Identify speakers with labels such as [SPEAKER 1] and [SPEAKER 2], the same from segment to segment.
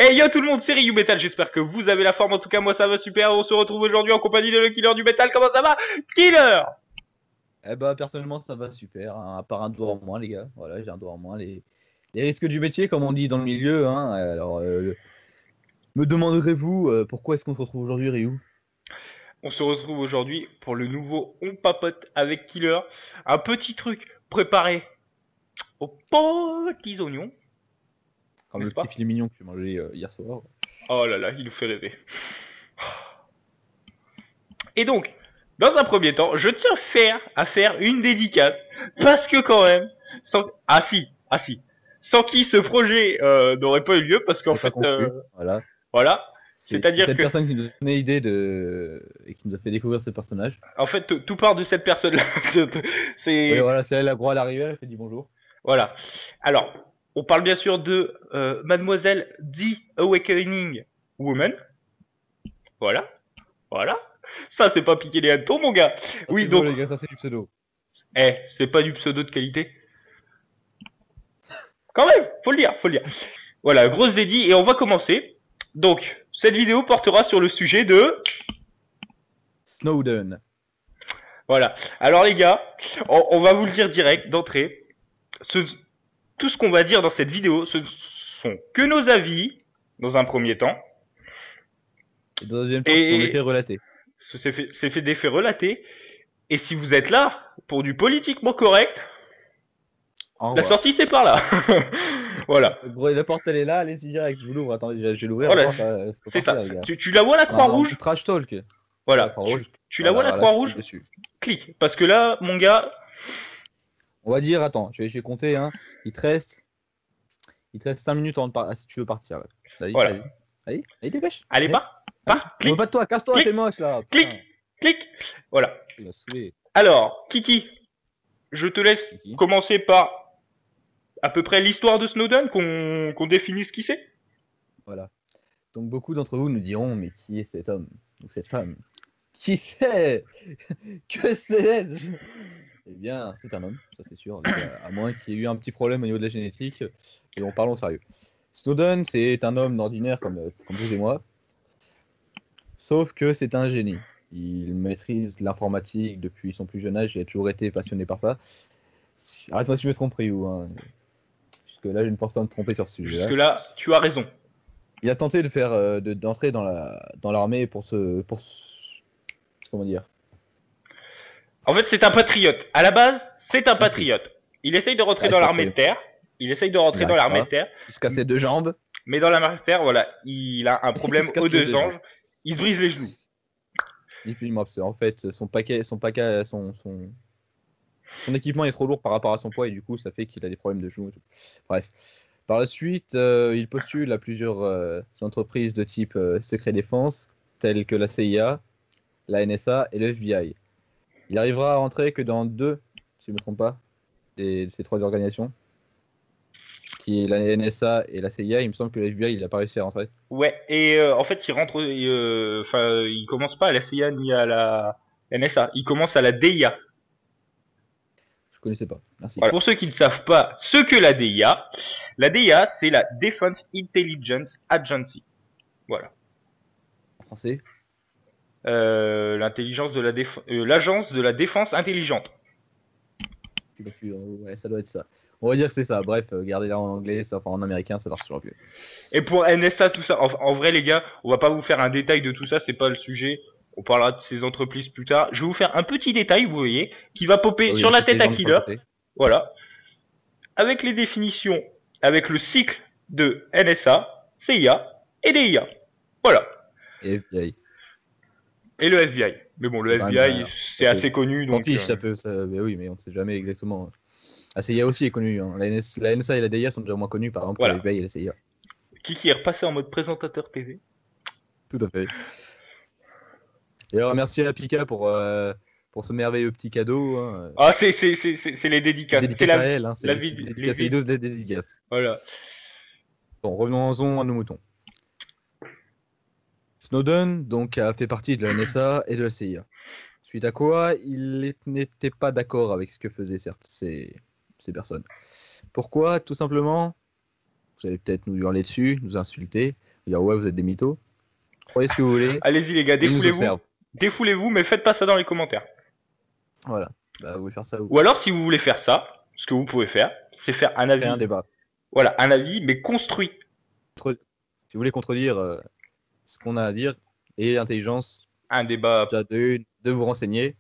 [SPEAKER 1] Hey yo tout le monde, c'est Ryu Metal, j'espère que vous avez la forme, en tout cas moi ça va super, on se retrouve aujourd'hui en compagnie de le killer du métal, comment ça va Killer?
[SPEAKER 2] Eh bah personnellement ça va super, hein, à part un doigt en moins les gars, voilà j'ai un doigt en moins, les risques du métier comme on dit dans le milieu, hein. Alors me demanderez-vous pourquoi est-ce qu'on se retrouve aujourd'hui Ryu?
[SPEAKER 1] On se retrouve aujourd'hui pour le nouveau On Papote avec Killer, un petit truc préparé aux petits oignons,
[SPEAKER 2] Comme le
[SPEAKER 1] n'est-ce
[SPEAKER 2] petit
[SPEAKER 1] pas?
[SPEAKER 2] filet mignon que tu mangeais hier soir.
[SPEAKER 1] Oh là là, il nous fait rêver. Et donc, dans un premier temps, je tiens à faire une dédicace, parce que quand même, ah si, sans qui ce projet n'aurait pas eu lieu, parce qu'en
[SPEAKER 2] J'ai pas
[SPEAKER 1] fait,
[SPEAKER 2] conclu, voilà.
[SPEAKER 1] voilà,
[SPEAKER 2] C'est
[SPEAKER 1] c'est-à-dire
[SPEAKER 2] cette
[SPEAKER 1] que
[SPEAKER 2] personne qui nous a donné l'idée et qui nous a fait découvrir ce personnage.
[SPEAKER 1] en fait, tout part de cette personne-là.
[SPEAKER 2] Oui
[SPEAKER 1] C'est
[SPEAKER 2] voilà, c'est elle, la gros à l'arrivée, elle fait dit bonjour.
[SPEAKER 1] voilà. Alors, on parle bien sûr de Mademoiselle The Awakening Woman. Voilà, voilà. Ça, c'est pas piquer les hannetons, mon gars.
[SPEAKER 2] Ça c'est
[SPEAKER 1] Oui,
[SPEAKER 2] beau
[SPEAKER 1] donc,
[SPEAKER 2] les gars, ça c'est du pseudo.
[SPEAKER 1] c'est pas du pseudo de qualité. Quand même, faut le dire, faut le dire. Voilà, grosse dédie et on va commencer. Donc, cette vidéo portera sur le sujet de
[SPEAKER 2] Snowden.
[SPEAKER 1] voilà. Alors les gars, on va vous le dire direct d'entrée. Ce, tout ce qu'on va dire dans cette vidéo, ce sont que nos avis, dans un premier temps.
[SPEAKER 2] Et dans le deuxième temps, ce sont des faits relatés.
[SPEAKER 1] C'est fait des faits relatés. Et si vous êtes là pour du politiquement correct,
[SPEAKER 2] Au
[SPEAKER 1] la
[SPEAKER 2] revoir.
[SPEAKER 1] sortie c'est par là. Voilà.
[SPEAKER 2] Gros, la porte elle est là, allez-y direct, je vous l'ouvre, attendez, je vais l'ouvrir,
[SPEAKER 1] Voilà,
[SPEAKER 2] la porte, là, faut
[SPEAKER 1] c'est ça.
[SPEAKER 2] partir les gars.
[SPEAKER 1] Tu la vois la croix
[SPEAKER 2] Un
[SPEAKER 1] rouge?
[SPEAKER 2] petit trash talk. La
[SPEAKER 1] Voilà.
[SPEAKER 2] croix rouge.
[SPEAKER 1] Tu la vois
[SPEAKER 2] Voilà,
[SPEAKER 1] la
[SPEAKER 2] voilà,
[SPEAKER 1] croix
[SPEAKER 2] je
[SPEAKER 1] rouge?
[SPEAKER 2] clique dessus.
[SPEAKER 1] Clique. Parce que là, mon gars,
[SPEAKER 2] On va dire, attends, je vais compter, hein. Il te reste 5 minutes avant de si tu veux partir. Là. Vas-y,
[SPEAKER 1] voilà.
[SPEAKER 2] vas-y. Allez, dépêche.
[SPEAKER 1] Allez,
[SPEAKER 2] Allez, allez. On veut
[SPEAKER 1] clique,
[SPEAKER 2] pas de toi, casse-toi, t'es
[SPEAKER 1] clique,
[SPEAKER 2] moche là.
[SPEAKER 1] clique,
[SPEAKER 2] Putain,
[SPEAKER 1] clique. Voilà.
[SPEAKER 2] il a saoulé.
[SPEAKER 1] Alors, Kiki, je te laisse
[SPEAKER 2] Kiki.
[SPEAKER 1] commencer par à peu près l'histoire de Snowden, qu'on définisse qui c'est.
[SPEAKER 2] Voilà. Donc beaucoup d'entre vous nous diront, mais qui est cet homme ou cette femme? Qui c'est? Que c'est-je? Eh bien, c'est un homme, ça c'est sûr, les gars, à moins qu'il y ait eu un petit problème au niveau de la génétique, et bon, parlons sérieux. Snowden, c'est un homme d'ordinaire comme vous et moi, sauf que c'est un génie. Il maîtrise l'informatique depuis son plus jeune âge, il a toujours été passionné par ça. Arrête-moi si je me trompe, Ryu, hein. Jusque là, je ne pense pas me tromper sur ce sujet-là.
[SPEAKER 1] Jusque-là, tu as raison.
[SPEAKER 2] Il a tenté de faire d'entrer dans l'armée comment dire?
[SPEAKER 1] En fait, c'est un patriote. À la base, c'est un patriote. Il essaye de rentrer dans l'armée de terre. Il essaye de rentrer dans l'armée de terre.
[SPEAKER 2] Il se casse ses deux jambes.
[SPEAKER 1] Mais dans l'armée de terre, voilà, il a un problème aux deux anges. Il se brise les genoux.
[SPEAKER 2] Il filme en fait, son équipement est trop lourd par rapport à son poids et du coup, ça fait qu'il a des problèmes de genoux. Bref. Par la suite, il postule à plusieurs entreprises de type secret défense, telles que la CIA, la NSA et le FBI. Il arrivera à rentrer que dans deux, si je ne me trompe pas, de ces trois organisations, qui est la NSA et la CIA. Il me semble que le FBI, il n'a pas réussi à rentrer.
[SPEAKER 1] Ouais, et en fait, il rentre, il commence pas à la CIA ni à la NSA, il commence à la DIA.
[SPEAKER 2] Je connaissais pas. Merci.
[SPEAKER 1] Voilà. Pour ceux qui ne savent pas ce que la DIA, c'est la Defense Intelligence Agency. Voilà.
[SPEAKER 2] En français.
[SPEAKER 1] L'agence de la défense intelligente.
[SPEAKER 2] Ouais, ça doit être ça. On va dire que c'est ça. Bref, gardez-la en anglais, enfin en américain, ça marche toujours mieux.
[SPEAKER 1] Et pour NSA, tout ça, en vrai, les gars, on va pas vous faire un détail de tout ça, c'est pas le sujet. On parlera de ces entreprises plus tard. Je vais vous faire un petit détail, vous voyez, qui va popper sur la tête à Killer. Voilà. Avec les définitions, avec le cycle de NSA, CIA et DIA. Voilà.
[SPEAKER 2] Et FBI.
[SPEAKER 1] Et le FBI. Mais bon, le FBI, c'est assez connu. Donc,
[SPEAKER 2] ça peut, mais oui, mais on ne sait jamais exactement. La CIA aussi est connue. Hein. La NSA et la DIA sont déjà moins connues, par exemple, voilà. Le FBI et la CIA.
[SPEAKER 1] Qui est repassé en mode présentateur TV.
[SPEAKER 2] Tout à fait. Et alors, merci à Pika pour ce merveilleux petit cadeau. Hein.
[SPEAKER 1] Ah, c'est les dédicaces.
[SPEAKER 2] C'est à elle, hein, c'est
[SPEAKER 1] la
[SPEAKER 2] vidéo des dédicaces.
[SPEAKER 1] Voilà.
[SPEAKER 2] Bon, revenons-en à nos moutons. Snowden donc a fait partie de la NSA et de la CIA. Suite à quoi, il n'était pas d'accord avec ce que faisaient ces personnes. Pourquoi? Tout simplement, vous allez peut-être nous hurler dessus, nous insulter. dire ouais, vous êtes des mythos. Croyez ce que vous voulez.
[SPEAKER 1] Allez-y les gars, défoulez-vous, mais faites pas ça dans les commentaires.
[SPEAKER 2] Voilà, bah, vous voulez faire ça
[SPEAKER 1] ou alors si vous voulez faire ça, ce que vous pouvez faire, c'est faire un avis.
[SPEAKER 2] Un débat.
[SPEAKER 1] Voilà, un avis, mais construit.
[SPEAKER 2] Si vous voulez contredire ce qu'on a à dire, et l'intelligence,
[SPEAKER 1] un débat
[SPEAKER 2] déjà de vous renseigner,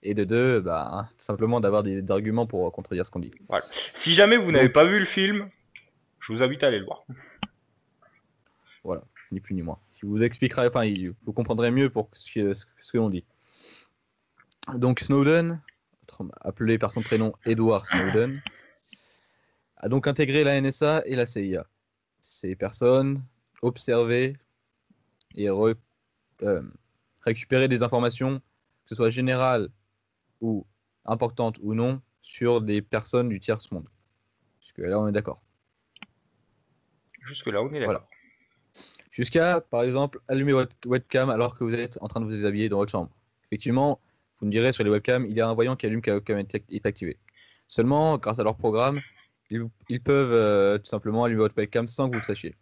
[SPEAKER 2] et de deux, bah, tout simplement d'avoir des arguments pour contredire ce qu'on dit.
[SPEAKER 1] Voilà. Si jamais vous n'avez pas vu le film, je vous invite à aller le voir.
[SPEAKER 2] Voilà, ni plus ni moins. Je vous expliquerai, enfin, vous comprendrez mieux pour ce que l'on dit. Donc Snowden, appelé par son prénom Edward Snowden, a donc intégré la NSA et la CIA. Ces personnes observaient et récupéraient des informations, que ce soit générales ou importantes ou non, sur des personnes du tiers monde. Jusque là, on est d'accord.
[SPEAKER 1] Jusque là, on est d'accord. Voilà.
[SPEAKER 2] Jusqu'à, par exemple, allumer votre webcam alors que vous êtes en train de vous déshabiller dans votre chambre. Effectivement, vous me direz, sur les webcams, il y a un voyant qui allume quand la webcam est activée. Seulement, grâce à leur programme, ils peuvent tout simplement allumer votre webcam sans que vous le sachiez.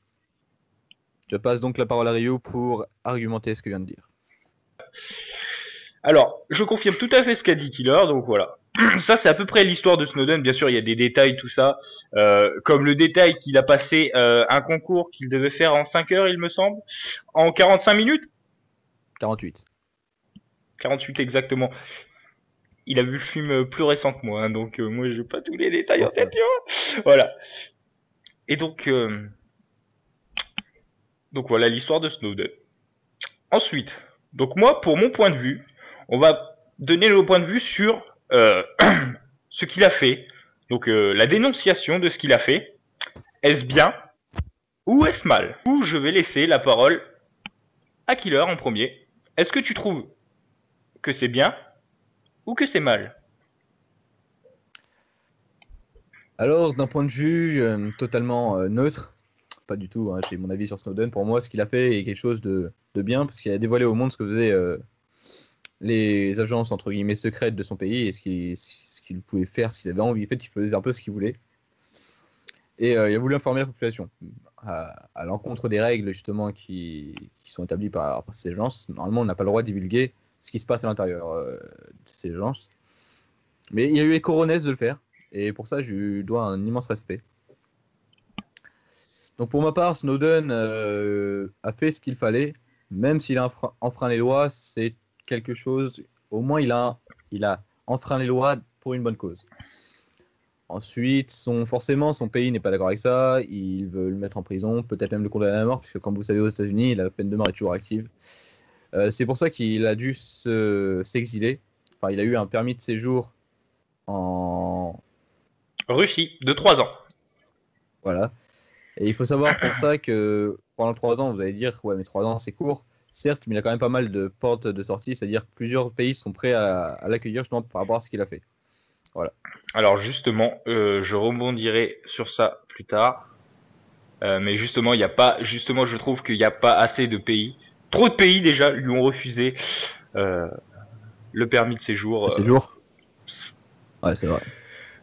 [SPEAKER 2] Je passe donc la parole à Ryu pour argumenter ce que je viens de dire.
[SPEAKER 1] Alors, je confirme tout à fait ce qu'a dit Killer, donc voilà. Ça, c'est à peu près l'histoire de Snowden. Bien sûr, il y a des détails, tout ça. Comme le détail qu'il a passé un concours qu'il devait faire en 5 heures, il me semble. En 45 minutes
[SPEAKER 2] 48.
[SPEAKER 1] 48 exactement. Il a vu le film plus récent que moi, hein, donc moi, je n'ai pas tous les détails en cette voilà. Et donc voilà l'histoire de Snowden. Ensuite, donc moi, pour mon point de vue, on va donner le point de vue sur ce qu'il a fait, donc la dénonciation de ce qu'il a fait. Est-ce bien ou est-ce mal? Ou je vais laisser la parole à Killer en premier. Est-ce que tu trouves que c'est bien ou que c'est mal?
[SPEAKER 2] Alors, d'un point de vue totalement neutre, pas du tout, hein, j'ai mon avis sur Snowden. Pour moi, ce qu'il a fait est quelque chose de bien, parce qu'il a dévoilé au monde ce que faisaient les agences entre guillemets secrètes de son pays et ce qu'il pouvait faire s'il avait envie. En fait, il faisait un peu ce qu'il voulait. Et il a voulu informer la population à l'encontre des règles justement qui sont établies par ces agences. Normalement, on n'a pas le droit de divulguer ce qui se passe à l'intérieur de ces agences. Mais il a eu les coronesses de le faire. Et pour ça, je lui dois un immense respect. Donc pour ma part, Snowden a fait ce qu'il fallait. Même s'il a enfreint les lois, c'est quelque chose... Au moins, il a enfreint les lois pour une bonne cause. Ensuite, forcément, son pays n'est pas d'accord avec ça. Il veut le mettre en prison, peut-être même le condamner à mort, puisque comme vous savez, aux États-Unis, la peine de mort est toujours active. C'est pour ça qu'il a dû s'exiler. Enfin, il a eu un permis de séjour en
[SPEAKER 1] Russie de 3 ans.
[SPEAKER 2] Voilà. Et il faut savoir pour ça que pendant 3 ans, vous allez dire, ouais, mais 3 ans, c'est court. Certes, mais il a quand même pas mal de portes de sortie, c'est-à-dire que plusieurs pays sont prêts à l'accueillir justement par rapport à ce qu'il a fait. Voilà.
[SPEAKER 1] Alors justement, je rebondirai sur ça plus tard. Mais justement, je trouve qu'il n'y a pas assez de pays. Trop de pays déjà lui ont refusé le permis de séjour.
[SPEAKER 2] Le séjour. Ouais, c'est vrai.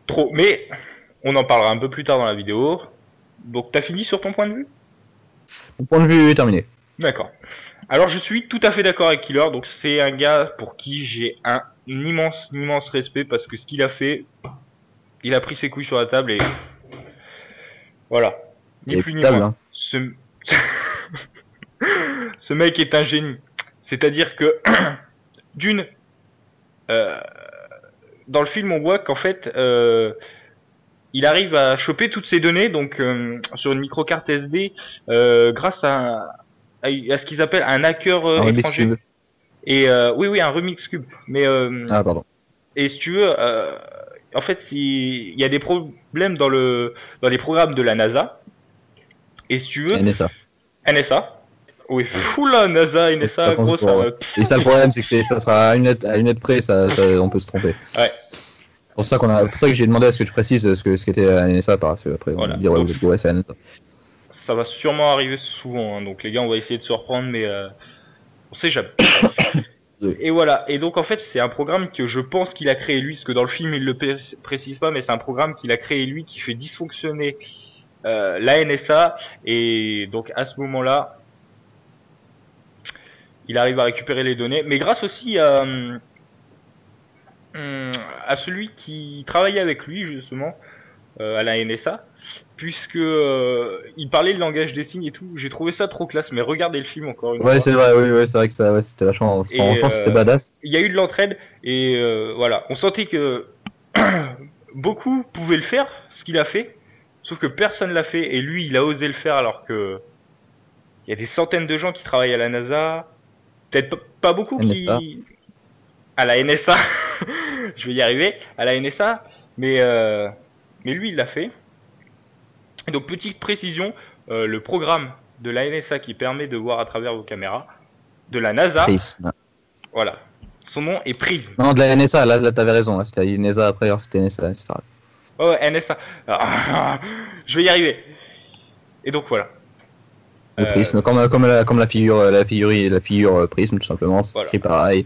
[SPEAKER 1] Trop. Mais on en parlera un peu plus tard dans la vidéo. Donc, t'as fini sur ton point de vue?
[SPEAKER 2] Mon point de vue est terminé.
[SPEAKER 1] D'accord. Alors, je suis tout à fait d'accord avec Killer. Donc, c'est un gars pour qui j'ai un immense respect parce que ce qu'il a fait, il a pris ses couilles sur la table et voilà. Ni plus ni moins. Hein. Ce mec est un génie. C'est-à-dire que dans le film, on voit qu'en fait, il arrive à choper toutes ces données donc sur une microcarte SD grâce à ce qu'ils appellent un hacker étranger. Et oui, un Remix Cube. Mais
[SPEAKER 2] pardon.
[SPEAKER 1] Et si tu veux, en fait, il y a des problèmes dans les programmes de la NASA. Et si tu veux, NSA. Oui, oula, NASA, NSA, gros, ça va.
[SPEAKER 2] Et ça, le problème, c'est que ça sera à une lettre près, on peut se tromper.
[SPEAKER 1] Ouais.
[SPEAKER 2] C'est pour ça que j'ai demandé à ce que tu précises ce qu'était la NSA, parce que après,
[SPEAKER 1] voilà.
[SPEAKER 2] On va dire, ouais, c'est la NSA.
[SPEAKER 1] Ça va sûrement arriver souvent, hein, donc les gars, on va essayer de se reprendre, mais on sait jamais. Et voilà, et donc en fait, c'est un programme que je pense qu'il a créé lui, parce que dans le film, il le précise pas, mais c'est un programme qu'il a créé lui, qui fait dysfonctionner la NSA, et donc à ce moment-là, il arrive à récupérer les données, mais grâce aussi à celui qui travaillait avec lui justement à la NSA, puisque il parlait le langage des signes et tout. J'ai trouvé ça trop classe, mais regardez le film encore une fois.
[SPEAKER 2] Ouais, c'est vrai, oui, c'est vrai que ça, ouais, c'était vachement. Franchement, c'était badass.
[SPEAKER 1] Il y a eu de l'entraide et voilà, on sentait que beaucoup pouvaient le faire, ce qu'il a fait, sauf que personne l'a fait et lui, il a osé le faire alors que il y a des centaines de gens qui travaillent à la NASA, peut-être pas beaucoup
[SPEAKER 2] NSA.
[SPEAKER 1] qui à la NSA. Je vais y arriver, à la NSA, mais lui, il l'a fait. Donc, petite précision, le programme de la NSA qui permet de voir à travers vos caméras, de la NASA,
[SPEAKER 2] Prism.
[SPEAKER 1] Voilà, son nom est Prism.
[SPEAKER 2] Non, de la NSA, là t'avais raison, là, c'était NSA après, alors c'était NSA, c'est pareil.
[SPEAKER 1] Oh, ouais, NSA. Je vais y arriver. Et donc, voilà.
[SPEAKER 2] Le Prism, comme la figure Prism, tout simplement, c'est écrit pareil.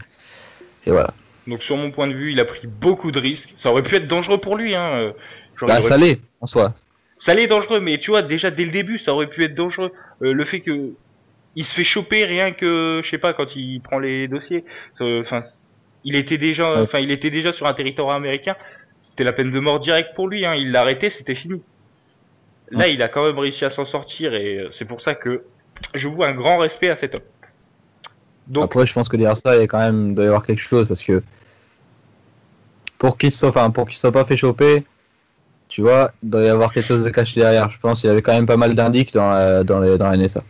[SPEAKER 2] Et voilà.
[SPEAKER 1] Donc, sur mon point de vue, il a pris beaucoup de risques. Ça aurait pu être dangereux pour lui, hein.
[SPEAKER 2] Bah, ça l'est, en soi.
[SPEAKER 1] Ça l'est dangereux, mais tu vois, déjà dès le début, ça aurait pu être dangereux. Le fait que il se fait choper rien que, je sais pas, quand il prend les dossiers. Enfin, il était déjà sur un territoire américain. C'était la peine de mort directe pour lui, hein. Il l'a arrêté, c'était fini. Là, il a quand même réussi à s'en sortir et c'est pour ça que je voue un grand respect à cet homme.
[SPEAKER 2] Donc, après, je pense que derrière ça, il doit y avoir quelque chose parce que pour qu'il soit pas fait choper, tu vois, il doit y avoir quelque chose de caché derrière. Je pense qu'il y avait quand même pas mal d'indices dans la NSA.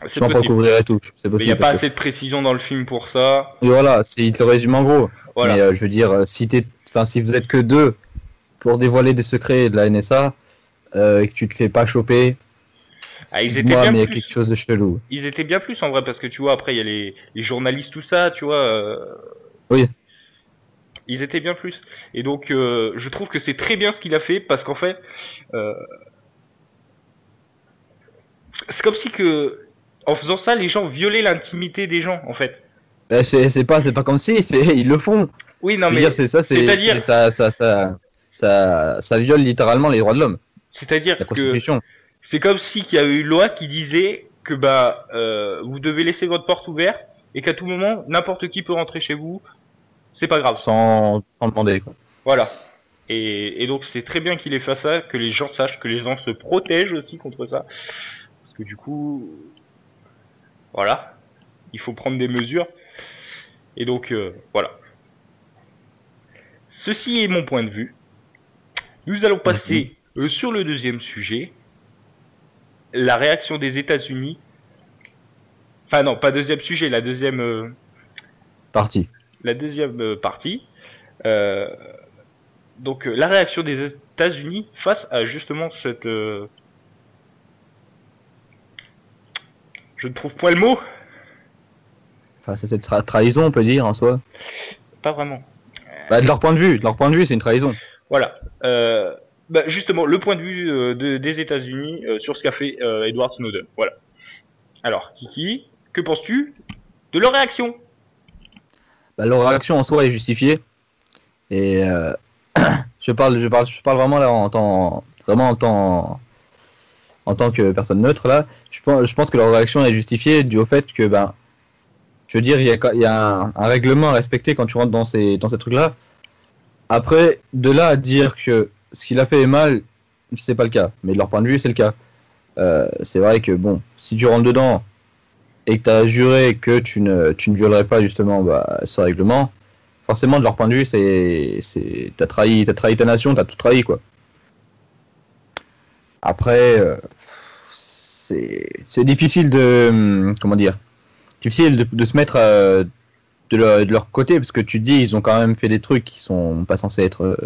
[SPEAKER 1] C'est
[SPEAKER 2] possible. Pas couvrir et tout. C'est possible.
[SPEAKER 1] Il n'y a pas assez de précision dans le film pour ça.
[SPEAKER 2] Et voilà, il te résume en gros. Voilà. Mais je veux dire, si vous êtes que deux pour dévoiler des secrets de la NSA et que tu te fais pas choper,
[SPEAKER 1] ils étaient bien
[SPEAKER 2] mais il y a
[SPEAKER 1] plus.
[SPEAKER 2] quelque chose de chelou.
[SPEAKER 1] Ils étaient bien plus en vrai parce que tu vois, après il y a les journalistes, tout ça, tu vois.
[SPEAKER 2] Oui.
[SPEAKER 1] Ils étaient bien plus. Et donc, je trouve que c'est très bien ce qu'il a fait parce qu'en fait, c'est comme si que, en faisant ça, les gens violaient l'intimité des gens, en fait.
[SPEAKER 2] C'est pas comme si, ils le font.
[SPEAKER 1] Oui, non, mais
[SPEAKER 2] c'est-à-dire ça viole littéralement les droits de l'homme.
[SPEAKER 1] C'est-à-dire que c'est comme si qu'il y a eu une loi qui disait que vous devez laisser votre porte ouverte et qu'à tout moment n'importe qui peut rentrer chez vous. C'est pas grave.
[SPEAKER 2] Sans demander, quoi.
[SPEAKER 1] Voilà. Et donc c'est très bien qu'il ait fait ça, que les gens sachent, que les gens se protègent aussi contre ça. Parce que du coup, voilà, il faut prendre des mesures. Et donc, voilà. Ceci est mon point de vue. Nous allons passer sur le deuxième sujet. La réaction des États-Unis. Enfin non, pas deuxième sujet, la deuxième...
[SPEAKER 2] partie.
[SPEAKER 1] La deuxième partie. Donc la réaction des États-Unis face à justement cette... Je ne trouve pas le mot.
[SPEAKER 2] Enfin, c'est cette trahison, on peut dire, en soi.
[SPEAKER 1] Pas vraiment.
[SPEAKER 2] De leur point de vue, c'est une trahison.
[SPEAKER 1] Voilà. Justement, le point de vue des États-Unis sur ce qu'a fait Edward Snowden. Voilà. Alors, Kiki, que penses-tu de leur réaction ?
[SPEAKER 2] Leur réaction en soi est justifiée. Et je parle vraiment là en tant que personne neutre là. Je pense que leur réaction est justifiée dû au fait que je veux dire il y a un règlement à respecter quand tu rentres dans ces trucs là. Après de là à dire que ce qu'il a fait est mal, c'est pas le cas. Mais de leur point de vue c'est le cas. C'est vrai que bon, si tu rentres dedans et que tu as juré que tu ne violerais pas justement ce règlement, forcément de leur point de vue t'as trahi ta nation, t'as tout trahi quoi. Après c'est difficile de de se mettre de leur côté parce que tu te dis ils ont quand même fait des trucs qui sont pas censés être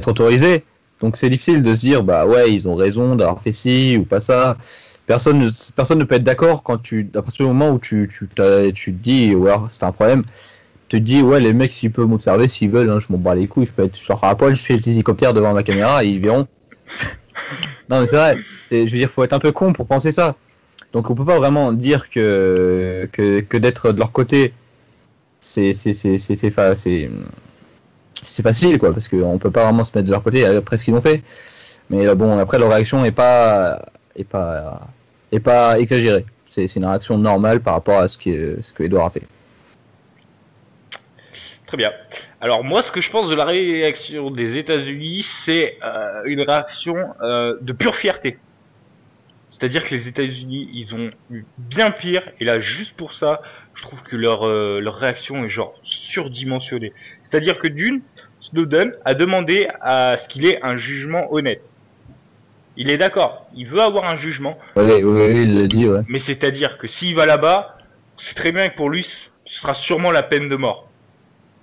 [SPEAKER 2] autorisés. Donc c'est difficile de se dire ouais ils ont raison d'avoir fait ci ou pas ça. Personne ne peut être d'accord quand à partir du moment où tu te dis ouais c'est un problème. Tu te dis ouais les mecs s'ils peuvent m'observer s'ils veulent hein, je m'en bats les couilles, je peux être genre à poil, je fais le hélicoptère devant ma caméra et ils verront. Non mais c'est vrai, je veux dire faut être un peu con pour penser ça. Donc on peut pas vraiment dire que d'être de leur côté c'est c'est facile, quoi, parce qu'on peut pas vraiment se mettre de leur côté après ce qu'ils ont fait. Mais bon, après, leur réaction est pas exagérée. C'est une réaction normale par rapport à ce que Edouard a fait.
[SPEAKER 1] Très bien. Alors moi, ce que je pense de la réaction des États-Unis, c'est une réaction de pure fierté. C'est-à-dire que les États-Unis, ils ont eu bien pire, et là, juste pour ça, je trouve que leur réaction est genre surdimensionnée. C'est-à-dire que Snowden a demandé à ce qu'il ait un jugement honnête. Il est d'accord, il veut avoir un jugement.
[SPEAKER 2] Oui, il l'a dit, ouais.
[SPEAKER 1] Mais c'est-à-dire que s'il va là-bas, c'est très bien que pour lui, ce sera sûrement la peine de mort.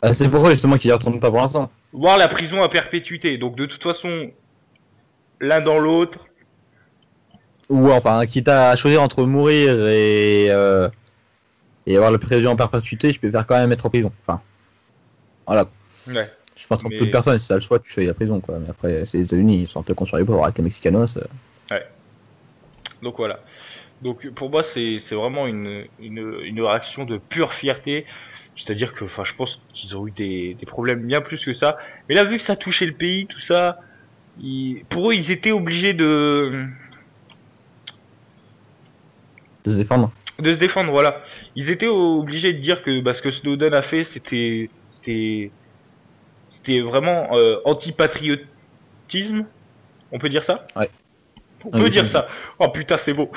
[SPEAKER 2] Ah, c'est pour ça justement qu'il y retourne pas pour l'instant.
[SPEAKER 1] Voire la prison à perpétuité. Donc de toute façon, l'un dans l'autre.
[SPEAKER 2] Ou enfin, quitte à choisir entre mourir et avoir le président en perpétuité, je préfère quand même être en prison. Enfin, voilà.
[SPEAKER 1] Ouais.
[SPEAKER 2] Je pense que toute personne, si t'as le choix, tu choisis la prison, quoi. Mais après, c'est les États-Unis, ils sont un peu contre les pauvres avec les Mexicanos.
[SPEAKER 1] Ouais. Donc voilà. Donc pour moi, c'est vraiment une réaction de pure fierté. C'est-à-dire que, enfin, je pense qu'ils ont eu des problèmes bien plus que ça. Mais là, vu que ça touchait le pays, tout ça, pour eux, ils étaient obligés de
[SPEAKER 2] se défendre.
[SPEAKER 1] De se défendre, voilà. Ils étaient obligés de dire que ce que Snowden a fait, c'était vraiment anti-patriotisme. On peut dire ça?
[SPEAKER 2] Ouais.
[SPEAKER 1] On peut dire ça. Oh putain, c'est beau.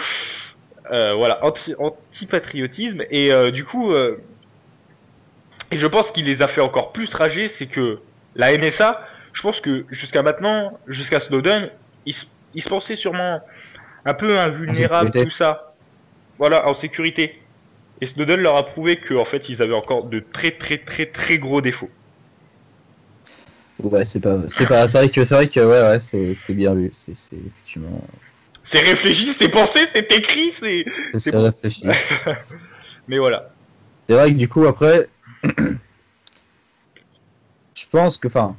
[SPEAKER 1] Voilà, anti-patriotisme. Et du coup, et je pense qu'il les a fait encore plus rager, c'est que la NSA, je pense que jusqu'à maintenant, jusqu'à Snowden, ils se pensaient sûrement un peu invulnérables, tout ça. Voilà, en sécurité. Et Snowden leur a prouvé qu'en fait, ils avaient encore de très très très très gros défauts.
[SPEAKER 2] Ouais, c'est vrai que ouais, c'est bien vu, c'est effectivement.
[SPEAKER 1] C'est réfléchi, c'est pensé, c'est écrit, c'est
[SPEAKER 2] bon. Réfléchi.
[SPEAKER 1] Mais voilà.
[SPEAKER 2] C'est vrai que du coup après, je pense que, enfin,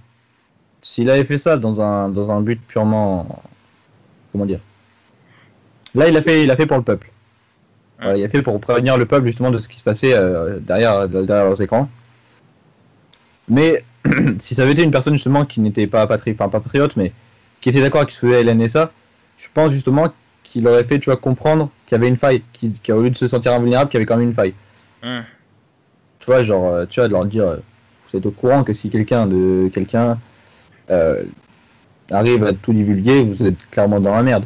[SPEAKER 2] s'il avait fait ça dans un but purement, comment dire, là il a fait pour le peuple. Voilà, il a fait pour prévenir le peuple justement de ce qui se passait derrière leurs écrans. Mais si ça avait été une personne justement qui n'était pas patriote, mais qui était d'accord avec ce que faisait la NSA, je pense justement qu'il aurait fait, tu vois, comprendre qu'il y avait une faille, qu'au lieu de se sentir invulnérable, qu'il y avait quand même une faille. Tu vois, genre, tu vois, de leur dire, vous êtes au courant que si quelqu'un arrive à tout divulguer, vous êtes clairement dans la merde.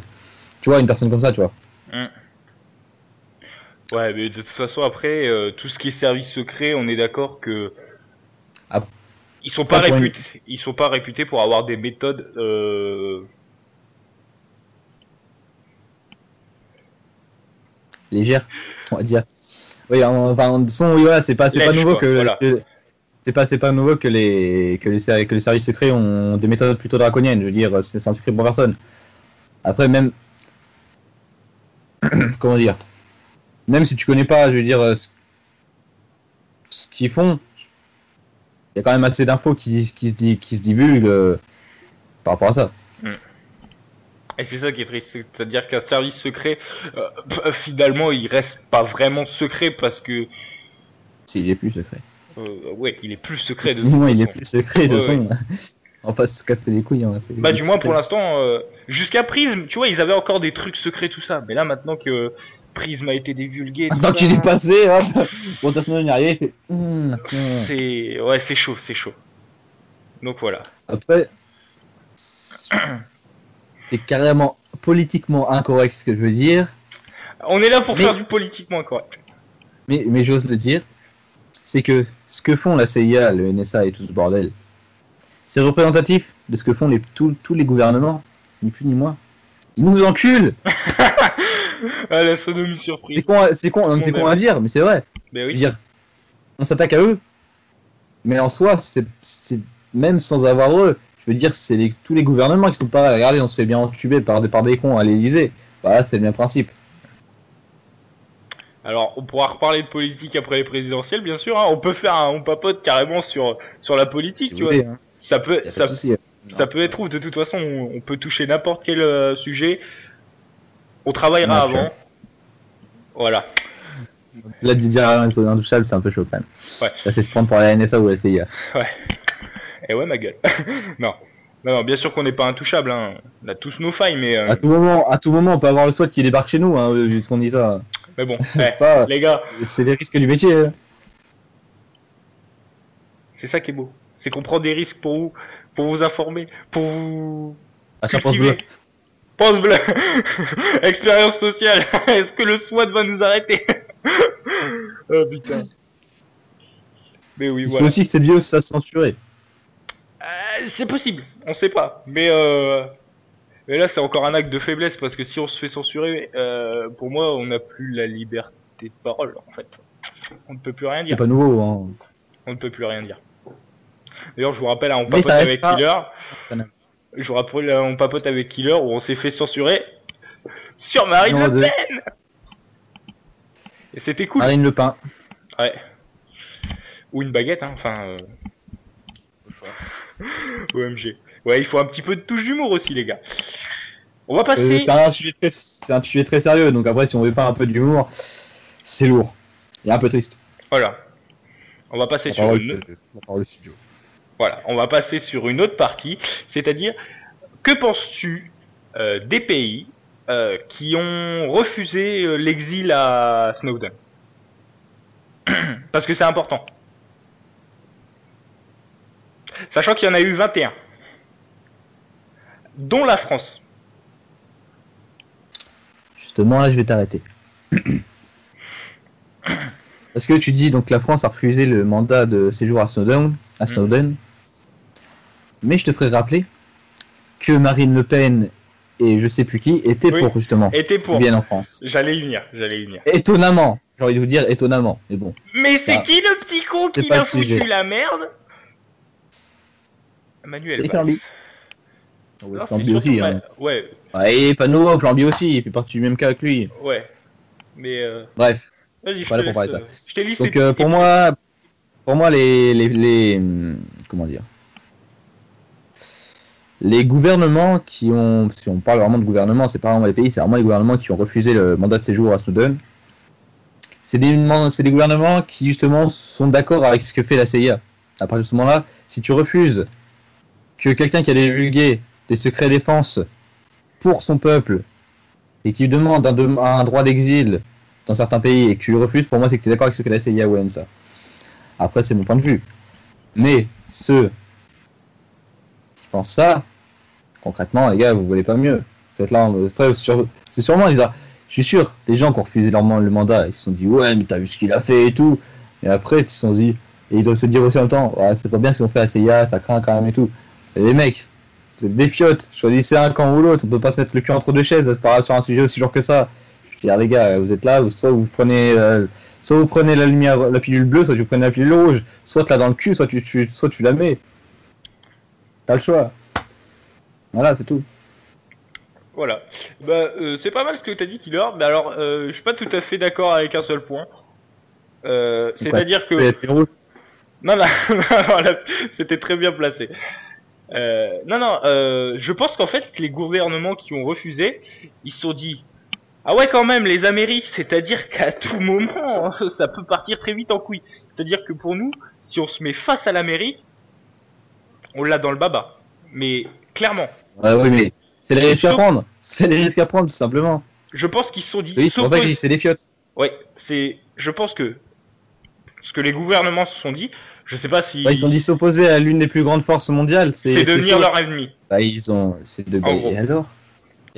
[SPEAKER 2] Tu vois, une personne comme ça, tu vois.
[SPEAKER 1] Ouais, mais de toute façon, après, tout ce qui est service secret, on est d'accord que ils sont pas réputés pour avoir des méthodes
[SPEAKER 2] légères, on va dire. Oui, enfin, de son, oui, voilà, c'est pas nouveau que voilà. C'est pas nouveau que les services secrets ont des méthodes plutôt draconiennes. Je veux dire, c'est un secret pour personne. Après, même comment dire, même si tu connais pas, je veux dire, ce qu'ils font, il y a quand même assez d'infos qui se divulguent par rapport à ça.
[SPEAKER 1] Et c'est ça qui est triste, c'est-à-dire qu'un service secret, finalement, il reste pas vraiment secret parce que.
[SPEAKER 2] S'il est plus secret.
[SPEAKER 1] Ouais, il est plus secret de.
[SPEAKER 2] Non, il est plus secret de son. On va pas se casser les couilles. Hein,
[SPEAKER 1] bah du moins pour l'instant, jusqu'à Prism, tu vois, ils avaient encore des trucs secrets tout ça. Mais là maintenant que Prism a été divulgué.
[SPEAKER 2] Maintenant qu'il est passé, hop. Bon, de toute façon, on y arrive.
[SPEAKER 1] C'est chaud, c'est chaud. Donc voilà.
[SPEAKER 2] Après, c'est carrément politiquement incorrect ce que je veux dire.
[SPEAKER 1] On est là pour faire du politiquement incorrect.
[SPEAKER 2] Mais j'ose le dire, c'est que ce que font la CIA, le NSA et tout ce bordel, c'est représentatif de ce que font tous les gouvernements, ni plus ni moins. Ils nous enculent.
[SPEAKER 1] Ah, la sonomie surprise.
[SPEAKER 2] C'est con à dire, mais c'est vrai.
[SPEAKER 1] Mais oui.
[SPEAKER 2] Je veux dire, on s'attaque à eux, mais en soi, c'est même sans avoir eux. Je veux dire, c'est tous les gouvernements qui sont pas. Regardez, on se fait bien entuber par des cons à l'Elysée. Voilà, c'est le même principe.
[SPEAKER 1] Alors, on pourra reparler de politique après les présidentielles, bien sûr. Hein. On peut faire on papote carrément sur la politique, si tu vois. Hein. Ça peut être ouf. De toute façon, on peut toucher n'importe quel sujet. On travaillera avant. Voilà.
[SPEAKER 2] Là, de dire intouchable, c'est un peu chaud quand même.
[SPEAKER 1] Ouais.
[SPEAKER 2] Ça, c'est se prendre pour la NSA ou la CIA.
[SPEAKER 1] Ouais. Eh ouais, ma gueule. Non. Non, bien sûr qu'on n'est pas intouchable, hein. On a tous nos failles, mais...
[SPEAKER 2] À tout moment, on peut avoir le SWAT qui débarque chez nous, hein, vu ce qu'on dit ça.
[SPEAKER 1] Mais bon,
[SPEAKER 2] Ça,
[SPEAKER 1] les gars,
[SPEAKER 2] c'est les risques du métier. Hein.
[SPEAKER 1] c'est ça qui est beau. C'est qu'on prend des risques pour vous informer, pour vous...
[SPEAKER 2] Achat pense bleu.
[SPEAKER 1] Pense bleu. Expérience sociale. Est-ce que le SWAT va nous arrêter? Oh putain. Mais oui,
[SPEAKER 2] Il
[SPEAKER 1] voilà.
[SPEAKER 2] faut aussi que cette vidéo soit censurée.
[SPEAKER 1] C'est possible, on sait pas. Mais là, c'est encore un acte de faiblesse parce que si on se fait censurer, pour moi, on n'a plus la liberté de parole en fait. On ne peut plus rien
[SPEAKER 2] C'est
[SPEAKER 1] dire.
[SPEAKER 2] pas nouveau. Hein.
[SPEAKER 1] On ne peut plus rien dire. D'ailleurs, je vous rappelle, on
[SPEAKER 2] Mais
[SPEAKER 1] papote
[SPEAKER 2] ça reste
[SPEAKER 1] avec
[SPEAKER 2] pas-
[SPEAKER 1] Killer. Je vous rappelle, on papote avec Killer où on s'est fait censurer sur Marine
[SPEAKER 2] Non,
[SPEAKER 1] Le Pen. Et c'était cool.
[SPEAKER 2] Marine Le Pen.
[SPEAKER 1] Ouais. Ou une baguette, hein. Enfin. OMG. Ouais, il faut un petit peu de touche d'humour aussi, les gars. On va passer.
[SPEAKER 2] C'est un sujet très sérieux, donc après, si on veut pas un peu d'humour, c'est lourd. Et un peu triste.
[SPEAKER 1] Voilà. On va passer sur une...
[SPEAKER 2] studio.
[SPEAKER 1] Voilà, on va passer sur une autre partie, c'est-à-dire, que penses-tu des pays qui ont refusé l'exil à Snowden? Parce que c'est important. Sachant qu'il y en a eu 21. Dont la France.
[SPEAKER 2] Justement, là, je vais t'arrêter. Parce que tu dis donc la France a refusé le mandat de séjour à Snowden. Mais je te ferai rappeler que Marine Le Pen et je sais plus qui étaient pour justement qu'ils viennent en France.
[SPEAKER 1] J'allais y venir.
[SPEAKER 2] Étonnamment, j'ai envie de vous dire étonnamment, mais bon.
[SPEAKER 1] Mais c'est qui le petit con qui a foutu la merde? Manuel Valls.
[SPEAKER 2] Ouais, Flamby aussi. Hein.
[SPEAKER 1] Ouais.
[SPEAKER 2] Ouais, pas nouveau, Flamby aussi, il fait partie du même cas que lui.
[SPEAKER 1] Ouais. Mais
[SPEAKER 2] bref.
[SPEAKER 1] Vas-y,
[SPEAKER 2] voilà pour parler de ça.
[SPEAKER 1] Je t'ai listé.
[SPEAKER 2] Donc pour moi les comment dire, les gouvernements qui ont, si on parle vraiment de gouvernement, c'est pas vraiment les pays, c'est vraiment les gouvernements qui ont refusé le mandat de séjour à Snowden. C'est des gouvernements qui justement sont d'accord avec ce que fait la CIA. À partir de ce moment-là, si tu refuses que quelqu'un qui a divulgué des secrets défense pour son peuple et qui demande un droit d'exil dans certains pays et que tu le refuses, pour moi c'est que tu es d'accord avec ce que la CIA ou l'NSA. Après c'est mon point de vue. Mais ceux qui pensent ça, concrètement les gars, vous voulez pas mieux. Vous êtes là, c'est sûrement, je suis sûr, les gens qui ont refusé le mandat, ils se sont dit ouais mais t'as vu ce qu'il a fait et tout. Et après ils se sont dit, et ils doivent se dire aussi en même temps, ouais, c'est pas bien ce qu'ils ont fait à la CIA, ça craint quand même et tout. Et les mecs, vous êtes des fiottes, choisissez un camp ou l'autre, on peut pas se mettre le cul entre deux chaises, c'est pas sur un sujet aussi lourd que ça. Je veux dire les gars, vous êtes là, soit vous prenez la lumière, la pilule bleue, soit vous prenez la pilule rouge, soit là dans le cul, soit tu la mets. T'as le choix. Voilà, c'est tout.
[SPEAKER 1] Voilà. Bah, c'est pas mal ce que t'as dit, Killer, mais alors, je suis pas tout à fait d'accord avec un seul point. C'est-à-dire que... Non, c'était très bien placé. Je pense qu'en fait, les gouvernements qui ont refusé, ils se sont dit, ah ouais quand même, les Amériques, c'est-à-dire qu'à tout moment, ça peut partir très vite en couille. C'est-à-dire que pour nous, si on se met face à l'Amérique, on l'a dans le baba. Mais clairement.
[SPEAKER 2] Oui, mais c'est les risques à prendre. C'est les risques à prendre, tout simplement.
[SPEAKER 1] Je pense qu'ils se sont dit...
[SPEAKER 2] Oui, c'est pour ça que c'est des fiottes.
[SPEAKER 1] Ouais, je pense que ce que les gouvernements se sont dit, je sais pas si...
[SPEAKER 2] Ils se sont dit s'opposer à l'une des plus grandes forces mondiales.
[SPEAKER 1] C'est devenir leur ennemi.
[SPEAKER 2] Bah, Et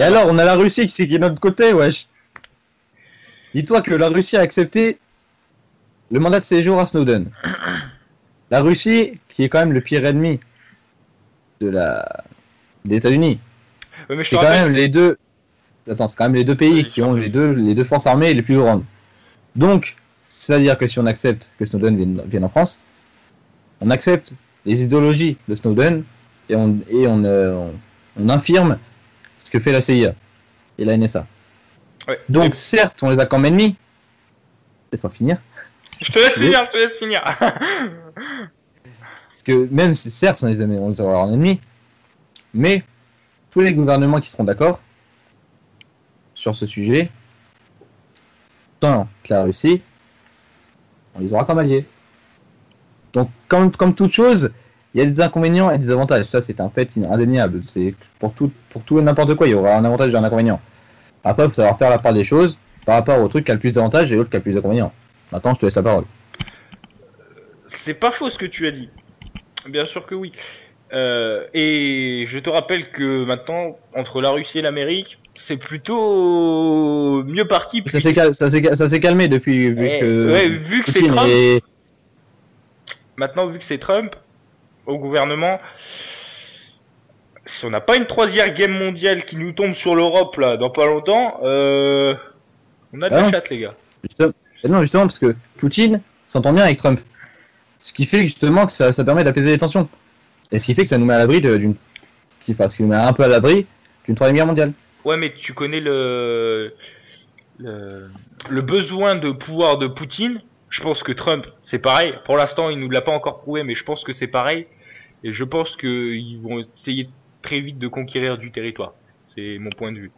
[SPEAKER 2] alors, on a la Russie qui est de notre côté, wesh. Dis-toi que la Russie a accepté le mandat de séjour à Snowden. La Russie, qui est quand même le pire ennemi des États-Unis. C'est quand même les deux. Attends, c'est quand même les deux pays qui ont les deux forces armées les plus grandes. Donc, c'est-à-dire que si on accepte que Snowden vienne en France, on accepte les idéologies de Snowden et on infirme ce que fait la CIA et la NSA.
[SPEAKER 1] Ouais.
[SPEAKER 2] Donc, certes, on les a comme ennemis. Laisse-moi finir.
[SPEAKER 1] Je te laisse finir.
[SPEAKER 2] Parce que même si, certes, on les aura en ennemis, mais tous les gouvernements qui seront d'accord sur ce sujet, tant que la Russie, on les aura comme alliés. Donc, comme toute chose, il y a des inconvénients et des avantages. Ça, c'est un fait indéniable. C'est pour tout et n'importe quoi, il y aura un avantage et un inconvénient. Après, il faut savoir faire la part des choses par rapport au truc qui a le plus d'avantages et l'autre qui a le plus d'inconvénients. Maintenant, je te laisse la parole.
[SPEAKER 1] C'est pas faux ce que tu as dit. Bien sûr que oui. Et je te rappelle que maintenant, entre la Russie et l'Amérique, c'est plutôt mieux parti.
[SPEAKER 2] Ça s'est calmé depuis.
[SPEAKER 1] Vu que c'est Trump. Maintenant, vu que c'est Trump au gouvernement, si on n'a pas une troisième guerre mondiale qui nous tombe sur l'Europe là dans pas longtemps, on a de la chatte, les gars.
[SPEAKER 2] Non, justement, parce que Poutine s'entend bien avec Trump. Ce qui fait justement que ça permet d'apaiser les tensions. Et ce qui fait que ça nous met à l'abri d'une. Parce qu'il nous met un peu à l'abri d'une troisième guerre mondiale.
[SPEAKER 1] Ouais, mais tu connais le besoin de pouvoir de Poutine. Je pense que Trump, c'est pareil. Pour l'instant, il nous l'a pas encore prouvé, mais je pense que c'est pareil. Et je pense qu'ils vont essayer très vite de conquérir du territoire. C'est mon point de vue.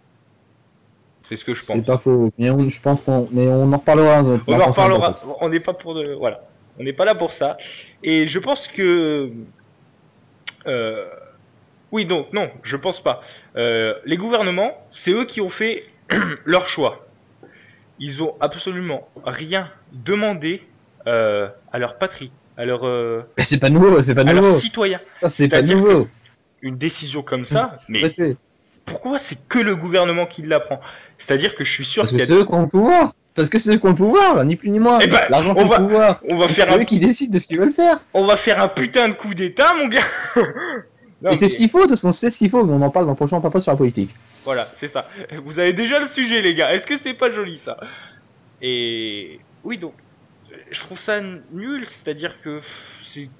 [SPEAKER 1] C'est ce que je pense.
[SPEAKER 2] C'est pas faux. Mais je pense mais on en reparlera.
[SPEAKER 1] On en reparlera. On n'est pas pour voilà. On n'est pas là pour ça. Et je pense que oui, donc non, je pense pas. Les gouvernements, c'est eux qui ont fait leur choix. Ils ont absolument rien demandé à leur patrie, à leur.
[SPEAKER 2] Mais c'est pas nouveau, c'est pas nouveau.
[SPEAKER 1] À leurs citoyens.
[SPEAKER 2] Ça, c'est pas nouveau.
[SPEAKER 1] Une décision comme ça, mais pourquoi c'est que le gouvernement qui la prend? C'est-à-dire que je suis sûr.
[SPEAKER 2] Parce que c'est eux qui ont le pouvoir. Parce que c'est eux qui ont le pouvoir, ni plus ni moins.
[SPEAKER 1] Eh ben,
[SPEAKER 2] l'argent fait le pouvoir.
[SPEAKER 1] C'est
[SPEAKER 2] eux qui décident de ce qu'ils veulent faire.
[SPEAKER 1] On va faire un putain de coup d'état, mon gars.
[SPEAKER 2] Non, et c'est ce qu'il faut, de toute façon, c'est ce qu'il faut, mais on en parle dans le prochain, on parle pas sur la politique.
[SPEAKER 1] Voilà, c'est ça. Vous avez déjà le sujet, les gars. Est-ce que c'est pas joli, ça? Et oui, donc, je trouve ça nul, c'est-à-dire que c'est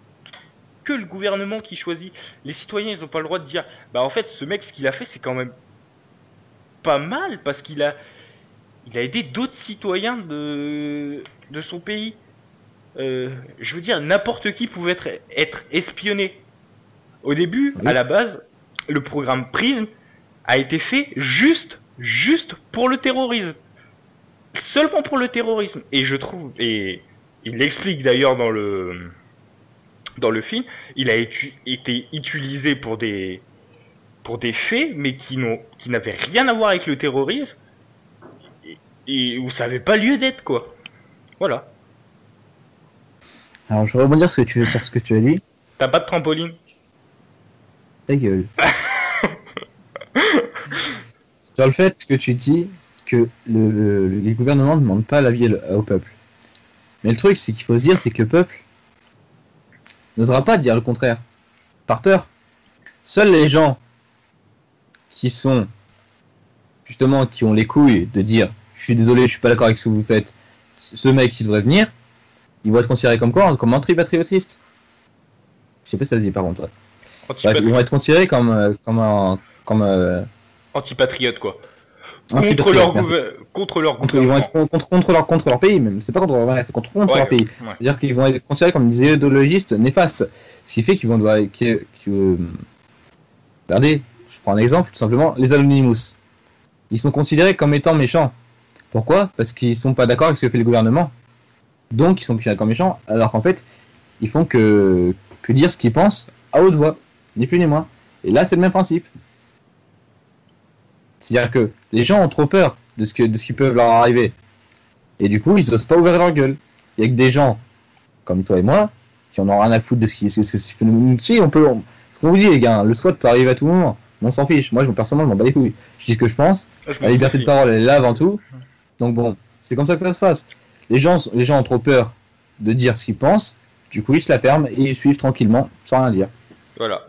[SPEAKER 1] que le gouvernement qui choisit. Les citoyens, ils ont pas le droit de dire, bah en fait, ce mec, ce qu'il a fait, c'est quand même pas mal, parce qu'il a aidé d'autres citoyens de son pays. Je veux dire, n'importe qui pouvait être espionné. Au début, oui. À la base, le programme PRISM a été fait juste pour le terrorisme. Seulement pour le terrorisme. Et je trouve, et il l'explique d'ailleurs dans le film, il a été utilisé pour des faits, mais qui n'avaient rien à voir avec le terrorisme, et où ça n'avait pas lieu d'être, quoi. Voilà.
[SPEAKER 2] Alors, je vais rebondir sur ce que tu as dit.
[SPEAKER 1] T'as pas de trampoline?
[SPEAKER 2] Ta gueule. Sur le fait que tu dis que les gouvernements ne demandent pas l'avis au peuple. Mais le truc, c'est qu'il faut se dire, c'est que le peuple n'osera pas dire le contraire. Par peur. Seuls les gens qui sont, justement, qui ont les couilles de dire « Je suis désolé, je suis pas d'accord avec ce que vous faites, ce mec qui devrait venir », ils vont être considérés comme quoi? Comme antipatriotistes. Je sais pas si ça se dit par contre. Bref, ils vont être considérés comme
[SPEAKER 1] antipatriotes, quoi.
[SPEAKER 2] Contre leur gouvernement. Ils vont être contre leur pays, même. C'est pas contre leur pays. Ouais. C'est-à-dire qu'ils vont être considérés comme des idéologistes néfastes. Ce qui fait qu'ils vont devoir. Regardez, je prends un exemple, tout simplement, les Anonymous. Ils sont considérés comme étant méchants. Pourquoi? Parce qu'ils sont pas d'accord avec ce que fait le gouvernement. Donc ils sont considérés comme méchants, alors qu'en fait, ils font que dire ce qu'ils pensent à haute voix, ni plus ni moins. Et là, c'est le même principe. C'est-à-dire que les gens ont trop peur de ce qui peut leur arriver. Et du coup, ils n'osent pas ouvrir leur gueule. Il y a que des gens, comme toi et moi, qui en ont rien à foutre de ce qui nous... Si, on peut... Ce qu'on vous dit, les gars, le SWAT peut arriver à tout moment. On s'en fiche. Moi, personnellement, je m'en bats les couilles. Je dis ce que je pense. La liberté de parole, elle est là avant tout. Donc bon, c'est comme ça que ça se passe. Les gens ont trop peur de dire ce qu'ils pensent. Du coup, ils se la ferment et ils suivent tranquillement, sans rien dire.
[SPEAKER 1] Voilà.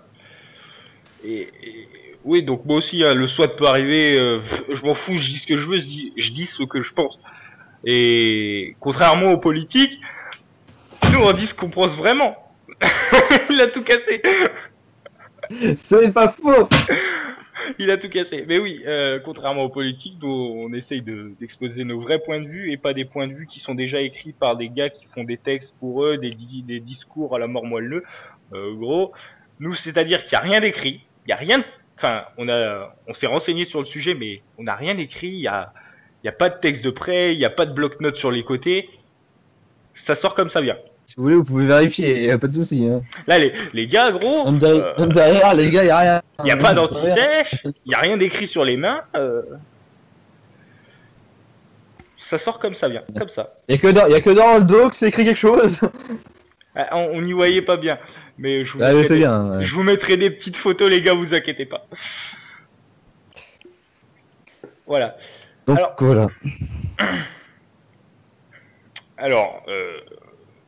[SPEAKER 1] Et oui, donc moi aussi, hein, le SWAT peut arriver, je m'en fous, je dis ce que je veux, je dis ce que je pense. Et contrairement aux politiques, nous on dit ce qu'on pense vraiment. Il a tout cassé.
[SPEAKER 2] Ce n'est pas faux.
[SPEAKER 1] Il a tout cassé. Mais oui, contrairement aux politiques, nous on essaye d'exposer nos vrais points de vue et pas des points de vue qui sont déjà écrits par des gars qui font des textes pour eux, des discours à la mort moelleux. Gros, nous c'est-à-dire qu'il n'y a rien d'écrit, il n'y a rien de... Enfin, on s'est renseigné sur le sujet, mais on n'a rien écrit, il y a pas de texte de prêt, il n'y a pas de bloc-notes sur les côtés. Ça sort comme ça vient.
[SPEAKER 2] Si vous voulez, vous pouvez vérifier, y a pas de souci. Hein.
[SPEAKER 1] Là, les gars, gros.
[SPEAKER 2] Même derrière, les gars, y a rien.
[SPEAKER 1] Y a pas d'anti-sèche, y a rien d'écrit sur les mains. Ça sort comme ça vient, comme ça.
[SPEAKER 2] Y a que dans le dos que c'est écrit quelque chose.
[SPEAKER 1] On n'y voyait pas bien. Mais je vous mettrai des petites photos, les gars, vous inquiétez pas. Voilà.
[SPEAKER 2] Donc voilà.
[SPEAKER 1] Alors,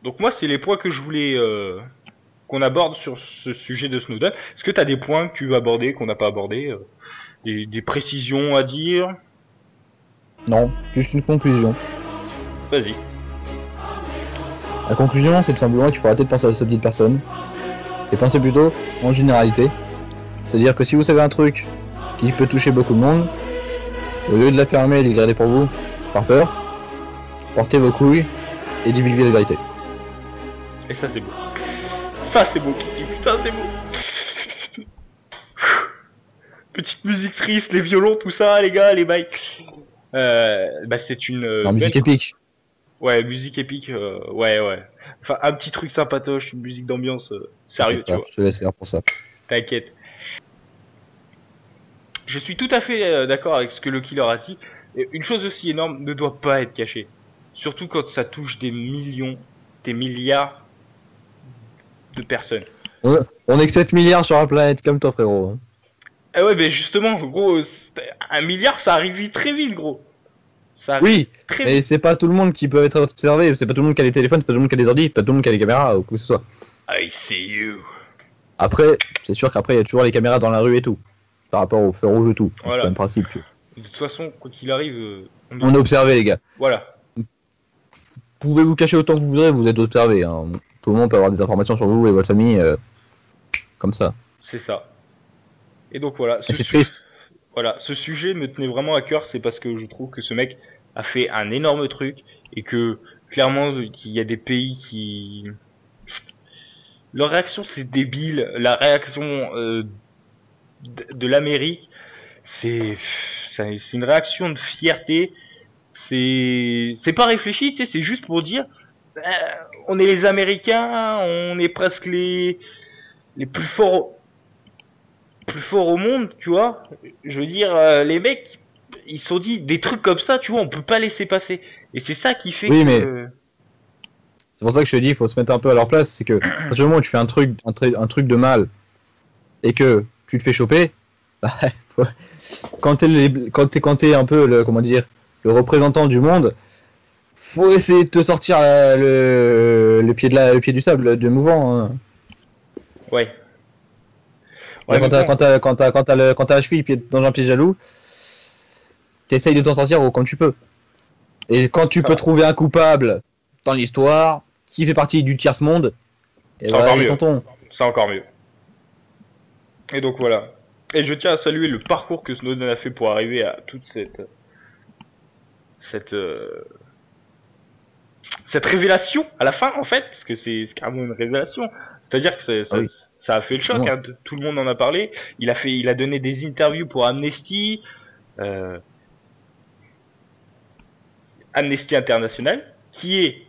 [SPEAKER 1] donc moi, c'est les points que je voulais qu'on aborde sur ce sujet de Snowden. Est-ce que tu as des points que tu veux aborder, qu'on n'a pas abordé, des précisions à dire?
[SPEAKER 2] Non, juste une conclusion.
[SPEAKER 1] Vas-y.
[SPEAKER 2] La conclusion, c'est tout simplement qu'il faut arrêter de penser à cette petite personne et penser plutôt en généralité. C'est-à-dire que si vous savez un truc qui peut toucher beaucoup de monde, au lieu de la fermer et de le garder pour vous, par peur, portez vos couilles et divulguez la vérité.
[SPEAKER 1] Et ça c'est beau. Ça c'est beau, putain c'est beau. Petite musique triste, les violons, tout ça, les gars, les bails. Bah c'est une...
[SPEAKER 2] Non, musique épique.
[SPEAKER 1] Ouais, musique épique, ouais. Enfin, un petit truc sympatoche, une musique d'ambiance sérieux, tu vois.
[SPEAKER 2] Je te laisse faire pour ça.
[SPEAKER 1] T'inquiète. Je suis tout à fait d'accord avec ce que le killer a dit. Et une chose aussi énorme ne doit pas être cachée. Surtout quand ça touche des millions, des milliards de personnes.
[SPEAKER 2] On est que 7 milliards sur la planète, comme toi, frérot.
[SPEAKER 1] Ah ouais, mais justement, gros, 1 milliard, ça arrive très vite, gros.
[SPEAKER 2] Oui, mais c'est pas tout le monde qui peut être observé, c'est pas tout le monde qui a les téléphones, c'est pas tout le monde qui a les ordi, c'est pas tout le monde qui a les caméras ou quoi que ce soit.
[SPEAKER 1] I see you.
[SPEAKER 2] Après, c'est sûr qu'après il y a toujours les caméras dans la rue et tout, par rapport au feu rouge et tout.
[SPEAKER 1] Voilà.
[SPEAKER 2] C'est le même principe. Tu vois.
[SPEAKER 1] De toute façon, quoi qu'il arrive,
[SPEAKER 2] on est observé, les gars.
[SPEAKER 1] Voilà.
[SPEAKER 2] Vous pouvez vous cacher autant que vous voudrez, vous êtes observé. Hein. Tout le monde peut avoir des informations sur vous et votre famille, comme ça.
[SPEAKER 1] C'est ça. Et donc voilà.
[SPEAKER 2] Et c'est triste.
[SPEAKER 1] Voilà, ce sujet me tenait vraiment à cœur, c'est parce que je trouve que ce mec a fait un énorme truc et que clairement il y a des pays qui... Leur réaction c'est débile, la réaction de l'Amérique c'est une réaction de fierté, c'est pas réfléchi, tu sais, c'est juste pour dire on est les Américains, on est presque les plus forts au monde, tu vois. Je veux dire, les mecs, ils se sont dit des trucs comme ça, tu vois, on peut pas laisser passer. Et c'est ça qui fait
[SPEAKER 2] oui,
[SPEAKER 1] que...
[SPEAKER 2] mais c'est pour ça que je te dis, il faut se mettre un peu à leur place. C'est que, à partir du moment où tu fais un truc de mal et que tu te fais choper, quand t'es un peu le, comment dire, le représentant du monde, faut essayer de te sortir le pied du sable, du mouvant. Hein.
[SPEAKER 1] Ouais.
[SPEAKER 2] Ouais, quand t'as la cheville dans un pied jaloux, t'essayes de t'en sortir comme tu peux. Et quand tu peux trouver un coupable dans l'histoire qui fait partie du tiers-monde,
[SPEAKER 1] c'est voilà, encore mieux. C'est encore mieux. Et donc voilà. Et je tiens à saluer le parcours que Snowden a fait pour arriver à toute cette révélation à la fin en fait, parce que c'est carrément une révélation. C'est-à-dire que ça a fait le choc, hein, tout le monde en a parlé. Il a donné des interviews pour Amnesty, Amnesty International, qui est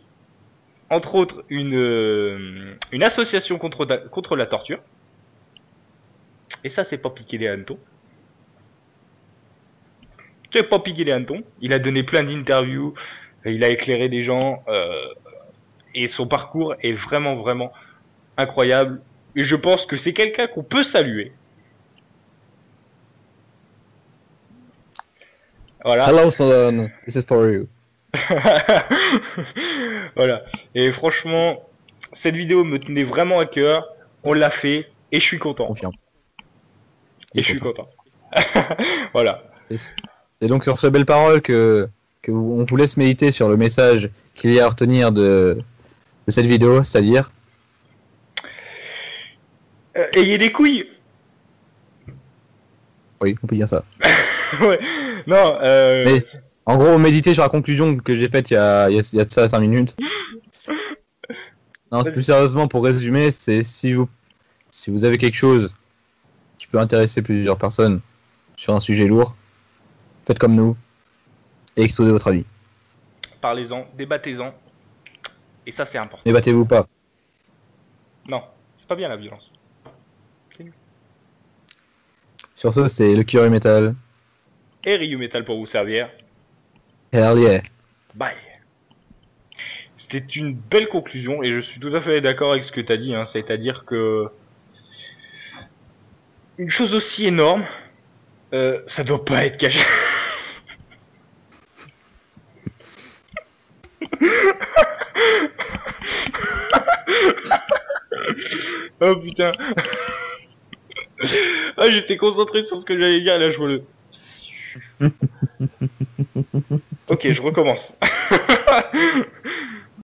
[SPEAKER 1] entre autres une association contre la torture. Et ça, c'est pas piquer des hannetons. C'est pas piquer des hannetons. Il a donné plein d'interviews, il a éclairé des gens, et son parcours est vraiment, vraiment incroyable. Et je pense que c'est quelqu'un qu'on peut saluer. Voilà.
[SPEAKER 2] Hello, Snowden. This is for you.
[SPEAKER 1] Voilà. Et franchement, cette vidéo me tenait vraiment à cœur. On l'a fait et je suis content.
[SPEAKER 2] Confirme.
[SPEAKER 1] Et je suis content. Voilà.
[SPEAKER 2] C'est donc sur ces belles paroles que on vous laisse méditer sur le message qu'il y a à retenir de cette vidéo, c'est-à-dire
[SPEAKER 1] ayez des couilles.
[SPEAKER 2] Oui, on peut dire ça.
[SPEAKER 1] Ouais. Non.
[SPEAKER 2] Mais en gros, méditez sur la conclusion que j'ai faite il y a de ça 5 minutes. Non, plus sérieusement, pour résumer, c'est si vous avez quelque chose qui peut intéresser plusieurs personnes sur un sujet lourd, faites comme nous et exposez votre avis.
[SPEAKER 1] Parlez-en, débattez-en. Et ça, c'est important.
[SPEAKER 2] Mais battez-vous pas.
[SPEAKER 1] Non, c'est pas bien la violence.
[SPEAKER 2] Sur ce, c'est le Curry Metal.
[SPEAKER 1] Et Ryu Metal pour vous servir.
[SPEAKER 2] Hell yeah.
[SPEAKER 1] Bye. C'était une belle conclusion et je suis tout à fait d'accord avec ce que tu as dit, hein, c'est-à-dire que une chose aussi énorme, ça doit pas être caché. Oh putain. Ah, j'étais concentré sur ce que j'allais dire, là je vois le... Ok, je recommence.